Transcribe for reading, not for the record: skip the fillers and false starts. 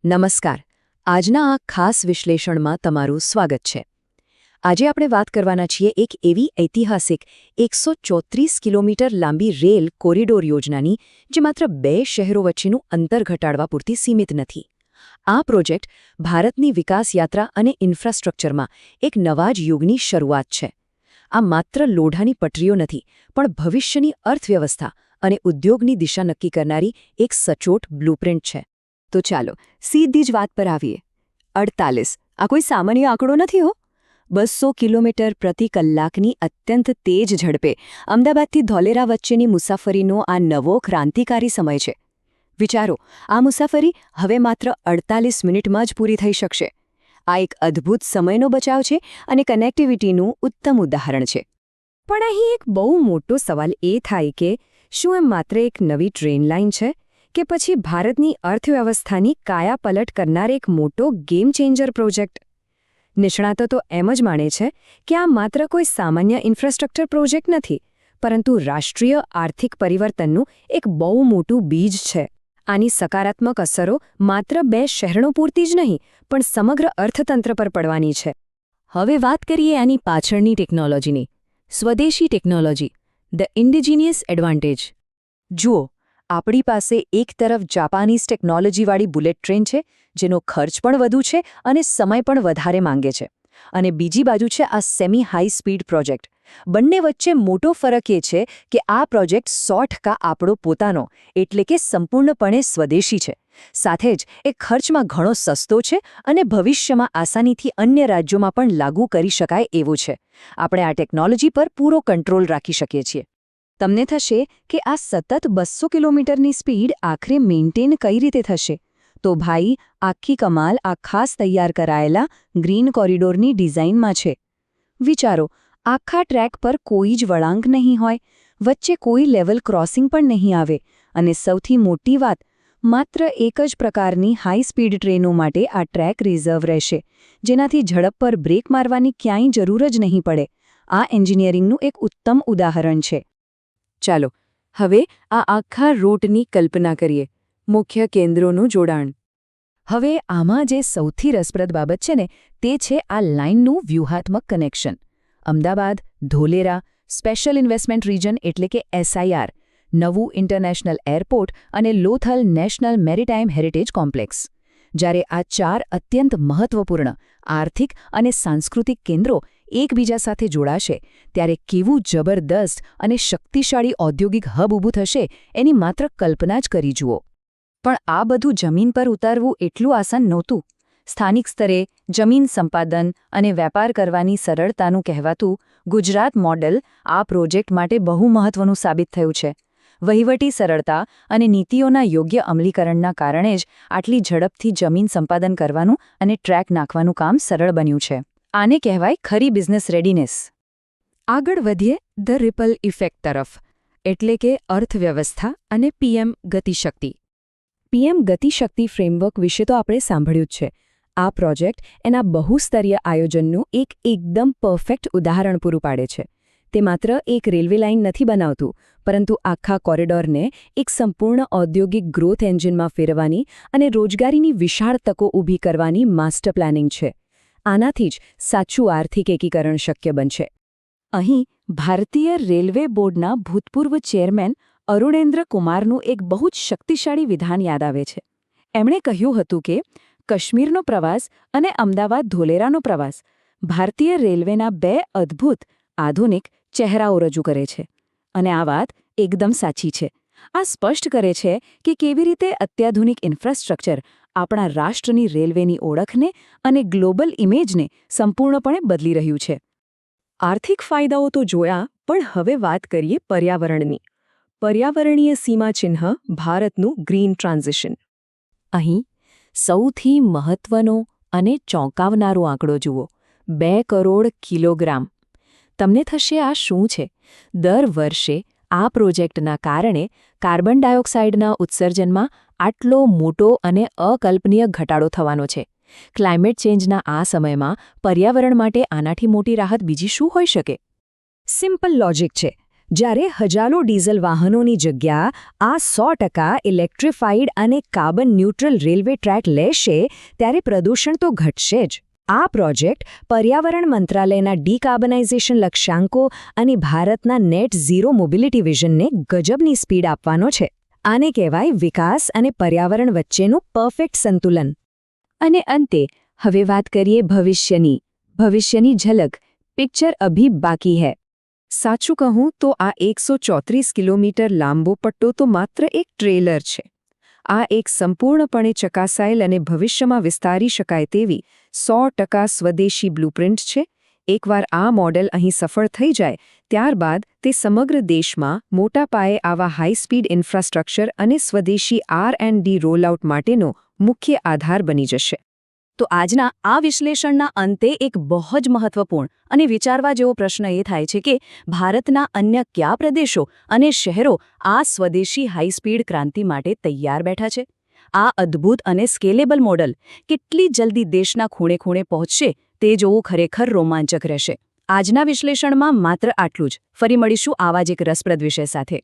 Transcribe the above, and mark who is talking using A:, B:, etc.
A: નમસ્કાર. આજના આ ખાસ વિશ્લેષણમાં તમારું સ્વાગત છે. આજે આપણે વાત કરવાના છીએ એક એવી ઐતિહાસિક 134 કિલોમીટર લાંબી રેલ કોરિડોર યોજનાની જે માત્ર બે શહેરો વચ્ચેનું અંતર ઘટાડવા પૂરતી સીમિત નથી. આ પ્રોજેક્ટ ભારતની વિકાસ યાત્રા અને ઇન્ફ્રાસ્ટ્રક્ચરમાં એક નવા જ યુગની શરૂઆત છે. આ માત્ર લોઢાની પટરીઓ નથી, પણ ભવિષ્યની અર્થવ્યવસ્થા અને ઉદ્યોગની દિશા નક્કી કરનારી એક સચોટ બ્લુપ્રિન્ટ છે. તો ચાલો સીધી જ વાત પર આવીએ. 48 આ કોઈ સામાન્ય આંકડો નથી હો. 200 કિલોમીટર પ્રતિ કલાકની અત્યંત તેજ ઝડપે અમદાવાદથી ધોલેરા વચ્ચેની મુસાફરીનો આ નવો ક્રાંતિકારી સમય છે. વિચારો, આ મુસાફરી હવે માત્ર 48 મિનિટમાં જ પૂરી થઈ શકશે. આ એક અદ્ભુત સમયનો બચાવ છે અને કનેક્ટિવિટીનું ઉત્તમ ઉદાહરણ છે. પણ અહીં એક બહુ મોટો સવાલ એ થાય કે શું એમ માત્ર એક નવી ટ્રેન લાઇન છે કે પછી ભારતની અર્થવ્યવસ્થાની કાયાપલટ કરનાર એક મોટો ગેમ ચેન્જર પ્રોજેક્ટ? નિષ્ણાતો તો એમ જ માને છે કે આ માત્ર કોઈ સામાન્ય ઇન્ફ્રાસ્ટ્રક્ચર પ્રોજેક્ટ નથી, પરંતુ રાષ્ટ્રીય આર્થિક પરિવર્તનનું એક બહુ મોટું બીજ છે. આની સકારાત્મક અસરો માત્ર બે શહેરો પૂરતી જ નહીં, પણ સમગ્ર અર્થતંત્ર પર પડવાની છે. હવે વાત કરીએ આની પાછળની ટેકનોલોજીની. સ્વદેશી ટેકનોલોજી, ધ ઇન્ડિજિનિયસ એડવાન્ટેજ. જુઓ, આપણી પાસે એક તરફ જાપાનીઝ ટેકનોલોજીવાળી બુલેટ ટ્રેન છે, જેનો ખર્ચ પણ વધુ છે અને સમય પણ વધારે માંગે છે, અને બીજી બાજુ છે આ સેમી હાઈ સ્પીડ પ્રોજેક્ટ. બંને વચ્ચે મોટો ફરક એ છે કે આ પ્રોજેક્ટ 100% આપણો પોતાનો, એટલે કે સંપૂર્ણપણે સ્વદેશી છે. સાથે જ એ ખર્ચમાં ઘણો સસ્તો છે અને ભવિષ્યમાં આસાનીથી અન્ય રાજ્યોમાં પણ લાગુ કરી શકાય એવો છે. આપણે આ ટેકનોલોજી પર પૂરો કંટ્રોલ રાખી શકીએ છીએ. તમને થશે કે આ સતત 200 કિલોમીટરની સ્પીડ આખરે મેઇન્ટેન કઈ રીતે થશે? તો ભાઈ, આખી કમાલ આ ખાસ તૈયાર કરાયેલા ગ્રીન કોરિડોરની ડિઝાઇનમાં છે. વિચારો, આખા ટ્રેક પર કોઈ જ વળાંક નહીં હોય, વચ્ચે કોઈ લેવલ ક્રોસિંગ પણ નહીં આવે, અને સૌથી મોટી વાત, માત્ર એક જ પ્રકારની હાઈ સ્પીડ ટ્રેનો માટે આ ટ્રેક રિઝર્વ રહેશે, જેનાથી ઝડપ પર બ્રેક મારવાની ક્યાંય જરૂર જ નહીં પડે. આ એન્જિનિયરિંગનું એક ઉત્તમ ઉદાહરણ છે. ચાલો હવે આ આખા રૂટની કલ્પના કરીએ. મુખ્ય કેન્દ્રોનું જોડાણ. હવે આમાં જે સૌથી રસપ્રદ બાબત છે ને, તે છે આ લાઇનનું વ્યૂહાત્મક connection. Ahmedabad, Dholera, special investment region એટલે કે SIR, નવું ઇન્ટરનેશનલ એરપોર્ટ અને Lothal national maritime heritage complex. જ્યારે આ ચાર અત્યંત મહત્વપૂર્ણ આર્થિક અને સાંસ્કૃતિક કેન્દ્રો એકબીજા સાથે જોડાશે, ત્યારે કેવું જબરદસ્ત અને શક્તિશાળી ઔદ્યોગિક હબ ઊભું થશે એની માત્ર કલ્પના જ કરી જુઓ. પણ આ બધું જમીન પર ઉતારવું એટલું આસાન નહોતું. સ્થાનિક સ્તરે જમીન સંપાદન અને વેપાર કરવાની સરળતાનું કહેવાતું ગુજરાત મોડેલ આ પ્રોજેક્ટ માટે બહુ મહત્વનું સાબિત થયું છે. વહીવટી સરળતા અને નીતિઓના યોગ્ય અમલીકરણના કારણે જ આટલી ઝડપથી જમીન સંપાદન કરવાનું અને ટ્રેક નાખવાનું કામ સરળ બન્યું છે. આને કહેવાય ખરી બિઝનેસ રેડીનેસ. આગળ વધીએ ધ રિપલ ઇફેક્ટ તરફ, એટલે કે અર્થવ્યવસ્થા અને PM Gatishakti. PM Gatishakti framework વિશે તો આપણે સાંભળ્યું જ છે. આ પ્રોજેક્ટ એના બહુસ્તરીય આયોજનનું એક એકદમ પરફેક્ટ ઉદાહરણ પૂરું પાડે છે. તે માત્ર એક રેલવે લાઇન નથી બનાવતું, પરંતુ આખા કોરિડોરને એક સંપૂર્ણ ઔદ્યોગિક ગ્રોથ એન્જિનમાં ફેરવવાની અને રોજગારીની વિશાળ તકો ઊભી કરવાની માસ્ટર પ્લાનિંગ છે. આનાથી જ સાચું આર્થિક એકીકરણ શક્ય બનશે. અહીં ભારતીય રેલવે બોર્ડના ભૂતપૂર્વ ચેરમેન અરુણેન્દ્ર કુમારનું એક બહુ જ શક્તિશાળી વિધાન યાદ આવે છે. એમણે કહ્યું હતું કે કાશ્મીરનો પ્રવાસ અને અમદાવાદ ધોલેરાનો પ્રવાસ ભારતીય રેલવેના બે અદ્ભુત આધુનિક ચહેરાઓ રજૂ કરે છે. અને આ વાત એકદમ સાચી છે. આ સ્પષ્ટ કરે છે કે કેવી રીતે અત્યાધુનિક ઇન્ફ્રાસ્ટ્રક્ચર આપણા રાષ્ટ્રની રેલવેની ઓળખને અને ગ્લોબલ ઇમેજને સંપૂર્ણપણે બદલી રહ્યું છે. આર્થિક ફાયદાઓ તો જોયા, પણ હવે વાત કરીએ પર્યાવરણની. પર્યાવરણીય સીમાચિહ્ન ભારતનું ગ્રીન ટ્રાન્ઝિશન. અહીં સૌથી મહત્વનો અને ચોંકાવનારો આંકડો જુઓ, 2 કરોડ કિલોગ્રામ. તમને થશે આ શું છે? દર વર્ષે આ પ્રોજેક્ટના કારણે કાર્બન ડાયોક્સાઇડના ઉત્સર્જનમાં આટલો મોટો અને અકલ્પનીય ઘટાડો થવાનો છે. ક્લાઇમેટ ચેન્જના આ સમયમાં પર્યાવરણ માટે આનાથી મોટી રાહત બીજી શું હોઈ શકે? સિમ્પલ લોજિક છે. જ્યારે હજારો ડીઝલ વાહનોની જગ્યા આ 100% ઇલેક્ટ્રિફાઈડ અને કાર્બન ન્યુટ્રલ રેલવે ટ્રેક લેશે ત્યારે પ્રદૂષણ તો ઘટશે જ. આ પ્રોજેક્ટ પર્યાવરણ મંત્રાલયના ડીકાર્બનાઇઝેશન લક્ષ્યાંકો અને ભારતના નેટ ઝીરો મોબિલિટી વિઝનને ગજબની સ્પીડ આપવાનો છે. આને કહેવાય વિકાસ અને પર્યાવરણ વચ્ચેનું પરફેક્ટ સંતુલન. અને અંતે હવે વાત કરીએ ભવિષ્યની ઝલક. પિક્ચર અભી બાકી હૈ. સાચું કહું તો આ 134 કિલોમીટર લાંબો પટ્ટો તો માત્ર એક ટ્રેલર છે. આ એક સંપૂર્ણપણે ચકાસાયેલ અને ભવિષ્યમાં વિસ્તારી શકાય તેવી 100% સ્વદેશી બ્લુપ્રિન્ટ છે. એકવાર આ મોડેલ અહીં સફળ થઈ જાય ત્યારબાદ તે સમગ્ર દેશમાં મોટા પાયે આવા હાઈ સ્પીડ ઇન્ફ્રાસ્ટ્રક્ચર અને સ્વદેશી R&D રોલઆઉટ માટેનો મુખ્ય આધાર બની જશે. તો આજના આ વિશ્લેષણના અંતે એક બહુ જ મહત્વપૂર્ણ અને વિચારવા જેવો પ્રશ્ન એ થાય છે કે ભારતના અન્ય કયા પ્રદેશો અને શહેરો આ સ્વદેશી હાઈ સ્પીડ ક્રાંતિ માટે તૈયાર બેઠા છે? આ અદ્ભુત અને સ્કેલેબલ મોડલ કેટલી જલ્દી દેશના ખૂણે ખૂણે પહોંચશે તે જોવું ખરેખર રોમાંચક રહેશે. આજના વિશ્લેષણમાં માત્ર આટલું જ. ફરી મળીશું આવા જ એક રસપ્રદ વિષય સાથે.